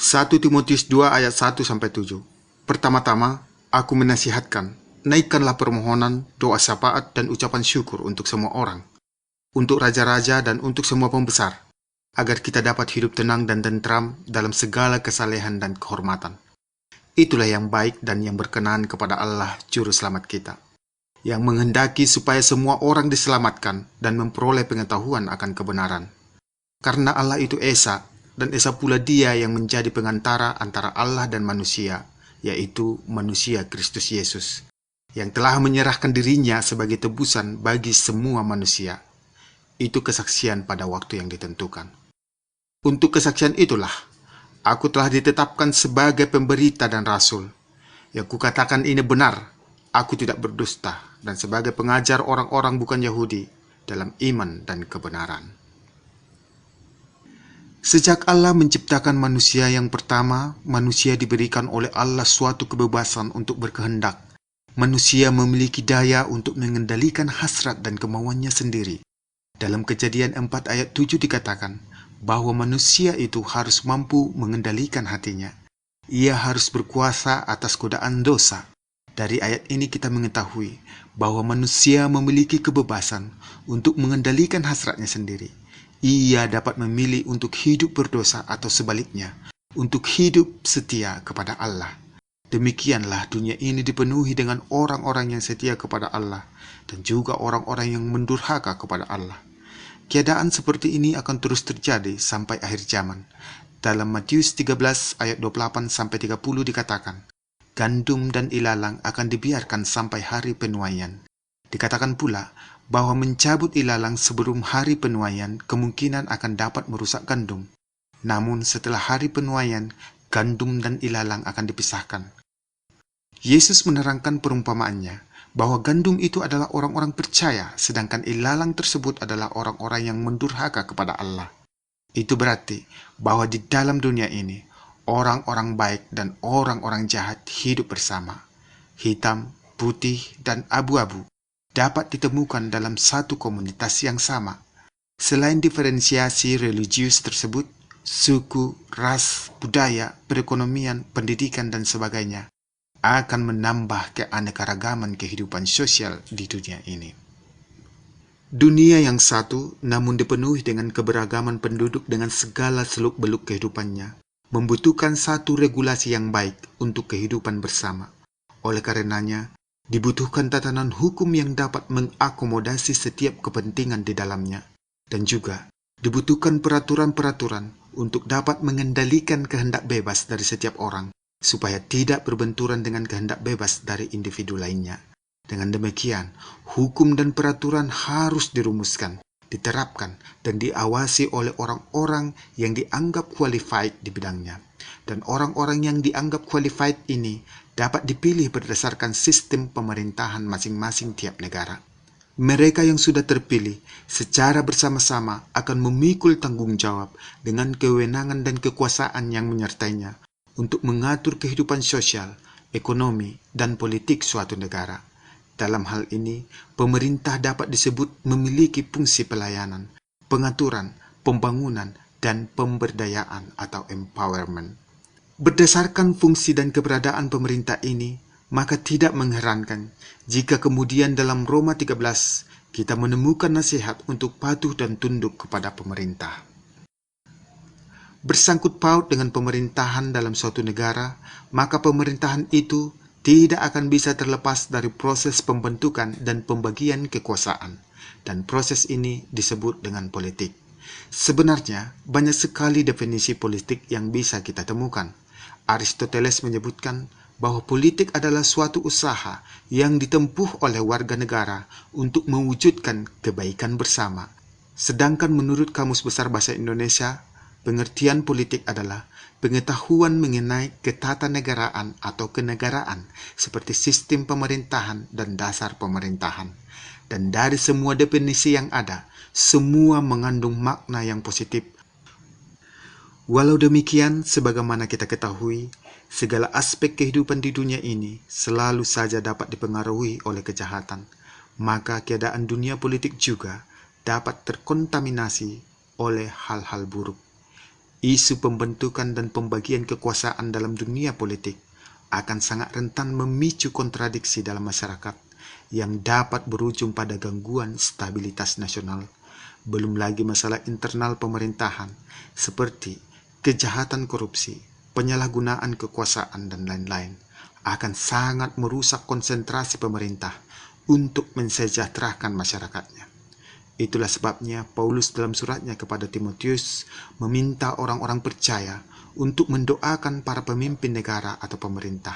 1 Timotius 2 ayat 1-7. Pertama-tama, aku menasihatkan, naikkanlah permohonan, doa syafaat, dan ucapan syukur untuk semua orang, untuk raja-raja dan untuk semua pembesar, agar kita dapat hidup tenang dan tentram dalam segala kesalehan dan kehormatan. Itulah yang baik dan yang berkenan kepada Allah Juru Selamat kita, yang menghendaki supaya semua orang diselamatkan dan memperoleh pengetahuan akan kebenaran. Karena Allah itu Esa, dan Esa pula Dia yang menjadi pengantara antara Allah dan manusia, yaitu manusia Kristus Yesus, yang telah menyerahkan dirinya sebagai tebusan bagi semua manusia. Itu kesaksian pada waktu yang ditentukan. Untuk kesaksian itulah, aku telah ditetapkan sebagai pemberita dan rasul. Yang kukatakan ini benar, aku tidak berdusta, dan sebagai pengajar orang-orang bukan Yahudi dalam iman dan kebenaran. Sejak Allah menciptakan manusia yang pertama, manusia diberikan oleh Allah suatu kebebasan untuk berkehendak. Manusia memiliki daya untuk mengendalikan hasrat dan kemauannya sendiri. Dalam Kejadian 4 ayat 7 dikatakan bahwa manusia itu harus mampu mengendalikan hatinya. Ia harus berkuasa atas godaan dosa. Dari ayat ini kita mengetahui bahwa manusia memiliki kebebasan untuk mengendalikan hasratnya sendiri. Ia dapat memilih untuk hidup berdosa atau sebaliknya, untuk hidup setia kepada Allah. Demikianlah dunia ini dipenuhi dengan orang-orang yang setia kepada Allah dan juga orang-orang yang mendurhaka kepada Allah. Keadaan seperti ini akan terus terjadi sampai akhir zaman. Dalam Matius 13 ayat 28-30 dikatakan, gandum dan ilalang akan dibiarkan sampai hari penuaian. Dikatakan pula bahwa mencabut ilalang sebelum hari penuaian kemungkinan akan dapat merusak gandum. Namun setelah hari penuaian, gandum dan ilalang akan dipisahkan. Yesus menerangkan perumpamaannya bahwa gandum itu adalah orang-orang percaya, sedangkan ilalang tersebut adalah orang-orang yang mendurhaka kepada Allah. Itu berarti bahwa di dalam dunia ini, orang-orang baik dan orang-orang jahat hidup bersama. Hitam, putih, dan abu-abu dapat ditemukan dalam satu komunitas yang sama. Selain diferensiasi religius tersebut, suku, ras, budaya, perekonomian, pendidikan, dan sebagainya akan menambah keanekaragaman kehidupan sosial di dunia ini. Dunia yang satu, namun dipenuhi dengan keberagaman penduduk dengan segala seluk-beluk kehidupannya, membutuhkan satu regulasi yang baik untuk kehidupan bersama. Oleh karenanya, dibutuhkan tatanan hukum yang dapat mengakomodasi setiap kepentingan di dalamnya, dan juga dibutuhkan peraturan-peraturan untuk dapat mengendalikan kehendak bebas dari setiap orang, supaya tidak berbenturan dengan kehendak bebas dari individu lainnya. Dengan demikian, hukum dan peraturan harus dirumuskan, diterapkan, dan diawasi oleh orang-orang yang dianggap qualified di bidangnya. Dan orang-orang yang dianggap qualified ini dapat dipilih berdasarkan sistem pemerintahan masing-masing tiap negara. Mereka yang sudah terpilih secara bersama-sama akan memikul tanggung jawab dengan kewenangan dan kekuasaan yang menyertainya untuk mengatur kehidupan sosial, ekonomi, dan politik suatu negara. Dalam hal ini, pemerintah dapat disebut memiliki fungsi pelayanan, pengaturan, pembangunan, dan pemberdayaan atau empowerment. Berdasarkan fungsi dan keberadaan pemerintah ini, maka tidak mengherankan jika kemudian dalam Roma 13 kita menemukan nasihat untuk patuh dan tunduk kepada pemerintah. Bersangkut paut dengan pemerintahan dalam suatu negara, maka pemerintahan itu tidak akan bisa terlepas dari proses pembentukan dan pembagian kekuasaan, dan proses ini disebut dengan politik. Sebenarnya, banyak sekali definisi politik yang bisa kita temukan. Aristoteles menyebutkan bahwa politik adalah suatu usaha yang ditempuh oleh warga negara untuk mewujudkan kebaikan bersama. Sedangkan menurut Kamus Besar Bahasa Indonesia, pengertian politik adalah pengetahuan mengenai ketatanegaraan atau kenegaraan seperti sistem pemerintahan dan dasar pemerintahan. Dan dari semua definisi yang ada, semua mengandung makna yang positif. Walau demikian, sebagaimana kita ketahui, segala aspek kehidupan di dunia ini selalu saja dapat dipengaruhi oleh kejahatan. Maka keadaan dunia politik juga dapat terkontaminasi oleh hal-hal buruk. isu pembentukan dan pembagian kekuasaan dalam dunia politik akan sangat rentan memicu kontradiksi dalam masyarakat yang dapat berujung pada gangguan stabilitas nasional. Belum lagi masalah internal pemerintahan seperti kejahatan korupsi, penyalahgunaan kekuasaan, dan lain-lain akan sangat merusak konsentrasi pemerintah untuk mensejahterakan masyarakatnya. Itulah sebabnya Paulus dalam suratnya kepada Timotius meminta orang-orang percaya untuk mendoakan para pemimpin negara atau pemerintah,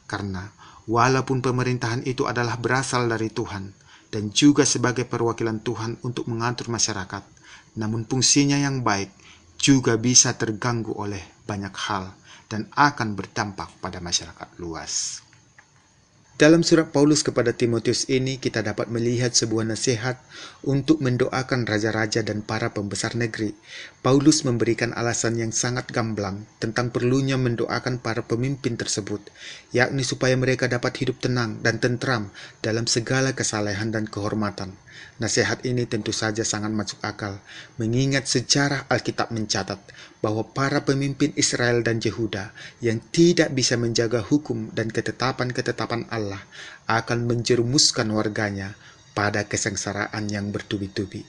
karena walaupun pemerintahan itu adalah berasal dari Tuhan dan juga sebagai perwakilan Tuhan untuk mengatur masyarakat, namun fungsinya yang baik juga bisa terganggu oleh banyak hal dan akan berdampak pada masyarakat luas. Dalam surat Paulus kepada Timotius ini kita dapat melihat sebuah nasihat untuk mendoakan raja-raja dan para pembesar negeri. Paulus memberikan alasan yang sangat gamblang tentang perlunya mendoakan para pemimpin tersebut, yakni supaya mereka dapat hidup tenang dan tentram dalam segala kesalehan dan kehormatan. Nasihat ini tentu saja sangat masuk akal, mengingat sejarah Alkitab mencatat bahwa para pemimpin Israel dan Yehuda yang tidak bisa menjaga hukum dan ketetapan-ketetapan Allah akan menjerumuskan warganya pada kesengsaraan yang bertubi-tubi.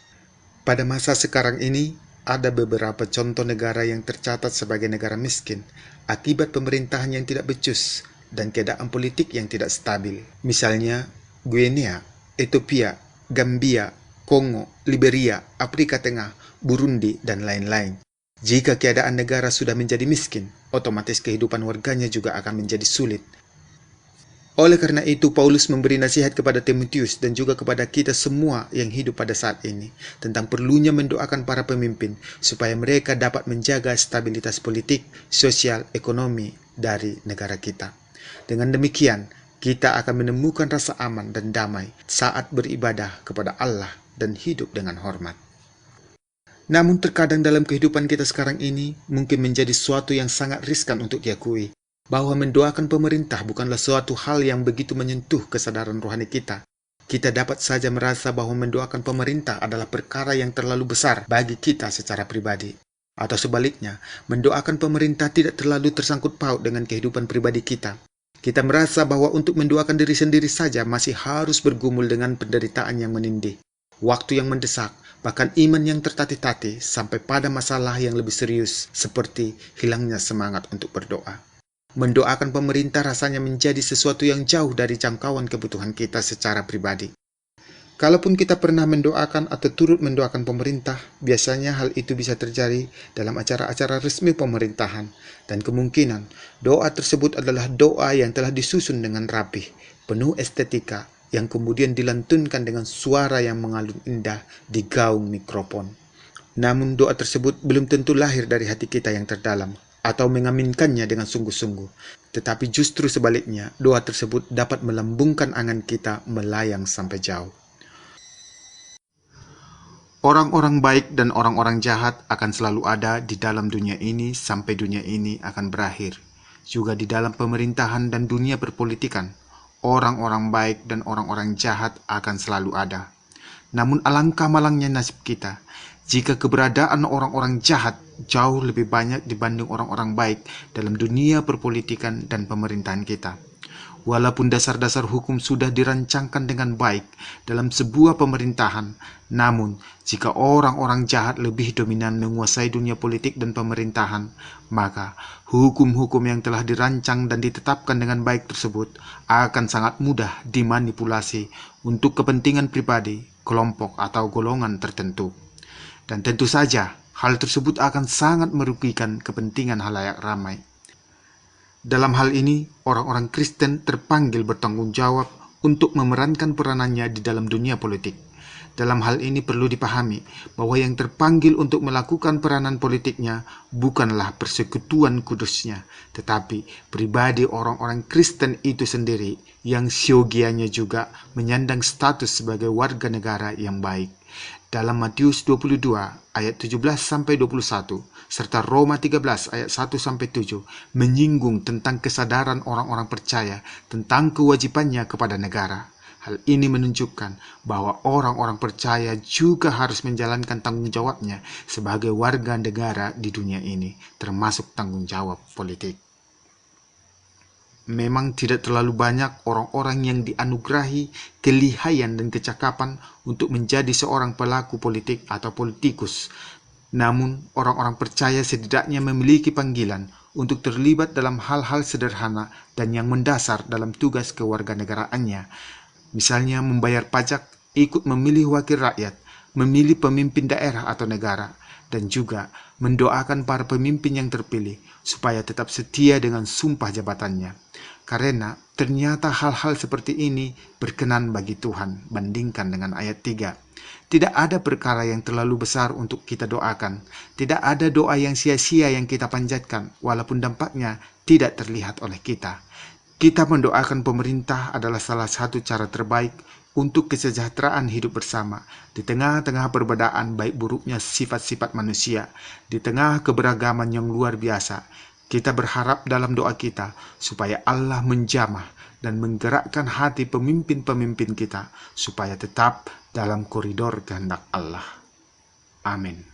Pada masa sekarang ini, ada beberapa contoh negara yang tercatat sebagai negara miskin akibat pemerintahan yang tidak becus dan keadaan politik yang tidak stabil. Misalnya, Guinea, Ethiopia, Gambia, Kongo, Liberia, Afrika Tengah, Burundi, dan lain-lain. Jika keadaan negara sudah menjadi miskin, otomatis kehidupan warganya juga akan menjadi sulit. Oleh karena itu, Paulus memberi nasihat kepada Timotius dan juga kepada kita semua yang hidup pada saat ini tentang perlunya mendoakan para pemimpin supaya mereka dapat menjaga stabilitas politik, sosial, ekonomi dari negara kita. Dengan demikian, kita akan menemukan rasa aman dan damai saat beribadah kepada Allah dan hidup dengan hormat. Namun terkadang dalam kehidupan kita sekarang ini mungkin menjadi suatu yang sangat riskan untuk diakui, bahwa mendoakan pemerintah bukanlah suatu hal yang begitu menyentuh kesadaran rohani kita. Kita dapat saja merasa bahwa mendoakan pemerintah adalah perkara yang terlalu besar bagi kita secara pribadi. Atau sebaliknya, mendoakan pemerintah tidak terlalu tersangkut paut dengan kehidupan pribadi kita. Kita merasa bahwa untuk mendoakan diri sendiri saja masih harus bergumul dengan penderitaan yang menindih, waktu yang mendesak, bahkan iman yang tertatih-tatih sampai pada masalah yang lebih serius seperti hilangnya semangat untuk berdoa. Mendoakan pemerintah rasanya menjadi sesuatu yang jauh dari jangkauan kebutuhan kita secara pribadi. Kalaupun kita pernah mendoakan atau turut mendoakan pemerintah, biasanya hal itu bisa terjadi dalam acara-acara resmi pemerintahan, dan kemungkinan doa tersebut adalah doa yang telah disusun dengan rapih, penuh estetika, yang kemudian dilantunkan dengan suara yang mengalun indah di gaung mikrofon. Namun doa tersebut belum tentu lahir dari hati kita yang terdalam, atau mengaminkannya dengan sungguh-sungguh, tetapi justru sebaliknya, doa tersebut dapat melambungkan angan kita melayang sampai jauh. Orang-orang baik dan orang-orang jahat akan selalu ada di dalam dunia ini sampai dunia ini akan berakhir. Juga di dalam pemerintahan dan dunia perpolitikan, orang-orang baik dan orang-orang jahat akan selalu ada. Namun alangkah malangnya nasib kita jika keberadaan orang-orang jahat jauh lebih banyak dibanding orang-orang baik dalam dunia perpolitikan dan pemerintahan kita. Walaupun dasar-dasar hukum sudah dirancangkan dengan baik dalam sebuah pemerintahan, namun jika orang-orang jahat lebih dominan menguasai dunia politik dan pemerintahan, maka hukum-hukum yang telah dirancang dan ditetapkan dengan baik tersebut akan sangat mudah dimanipulasi untuk kepentingan pribadi, kelompok, atau golongan tertentu. Dan tentu saja, hal tersebut akan sangat merugikan kepentingan halayak ramai. Dalam hal ini, orang-orang Kristen terpanggil bertanggung jawab untuk memerankan peranannya di dalam dunia politik. Dalam hal ini perlu dipahami bahwa yang terpanggil untuk melakukan peranan politiknya bukanlah persekutuan kudusnya, tetapi pribadi orang-orang Kristen itu sendiri yang siogianya juga menyandang status sebagai warga negara yang baik. Dalam Matius 22 ayat 17-21 serta Roma 13 ayat 1-7 menyinggung tentang kesadaran orang-orang percaya tentang kewajibannya kepada negara. Hal ini menunjukkan bahwa orang-orang percaya juga harus menjalankan tanggung jawabnya sebagai warga negara di dunia ini, termasuk tanggung jawab politik. Memang tidak terlalu banyak orang-orang yang dianugerahi kelihayan dan kecakapan untuk menjadi seorang pelaku politik atau politikus. Namun, orang-orang percaya setidaknya memiliki panggilan untuk terlibat dalam hal-hal sederhana dan yang mendasar dalam tugas kewarganegaraannya. Misalnya membayar pajak, ikut memilih wakil rakyat, memilih pemimpin daerah atau negara, dan juga mendoakan para pemimpin yang terpilih supaya tetap setia dengan sumpah jabatannya. Karena ternyata hal-hal seperti ini berkenan bagi Tuhan, bandingkan dengan ayat 3. Tidak ada perkara yang terlalu besar untuk kita doakan. Tidak ada doa yang sia-sia yang kita panjatkan, walaupun dampaknya tidak terlihat oleh kita. Kita mendoakan pemerintah adalah salah satu cara terbaik untuk kesejahteraan hidup bersama, di tengah-tengah perbedaan baik buruknya sifat-sifat manusia, di tengah keberagaman yang luar biasa. Kita berharap dalam doa kita supaya Allah menjamah dan menggerakkan hati pemimpin-pemimpin kita supaya tetap dalam koridor kehendak Allah. Amin.